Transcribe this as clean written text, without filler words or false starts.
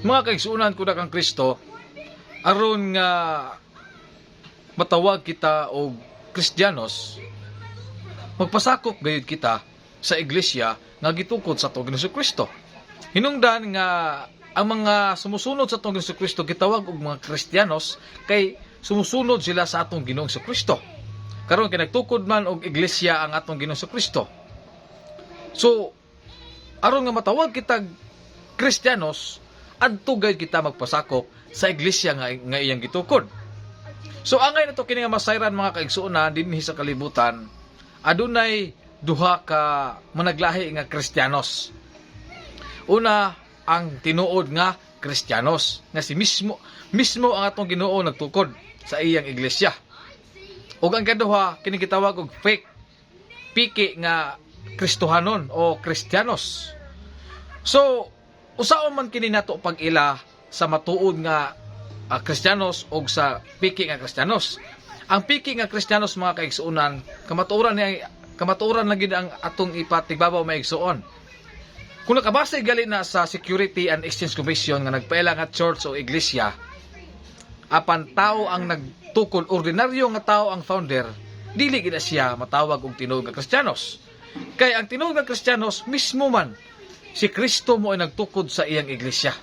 Mga kaigsuunan ko na kang Kristo, aron nga matawag kita og Kristiyanos, magpasakop gayud kita sa iglesia nga gitukod sa atong Ginoong Kristo. Hinungdan nga ang mga sumusunod sa atong Ginoong Kristo gitawag og mga Kristiyanos kay sumusunod sila sa atong Ginoong Kristo. Karon kay nagtukod man og iglesia ang atong Ginoong Kristo. So aron nga matawag kita Kristiyanos, adto gayud kita magpasakop sa iglesia nga iyang gitukod. So angay nato kini nga masayran mga kaigsuonan dinhi sa kalibutan, adunay duha ka managlahi nga Kristiyanos. Una, ang tinuod nga Kristiyanos nga si mismo ang atong Ginoo nagtukod sa iyang iglesia. Ug ang kaduha kini gitawag og piki nga Kristohanon o Kristiyanos. So usaon man kini nato pag-ila sa matuod nga Kristiyanos o sa piki nga Kristiyanos. Ang piki nga Kristiyanos mga kaigsuonan, kamatuoran lang gid ang atong ipatigbabaw maigsuon. Kung nakabase gali na sa Security and Exchange Commission nga nagpaila nga church o iglesia, apan tao ang nagtukod, ordinaryo nga tao ang founder, dili gid siya matawag og tinuod nga Kristiyanos. Kay ang tinuod nga Kristiyanos mismo man si Kristo mo ay nagtukod sa iyang iglesia.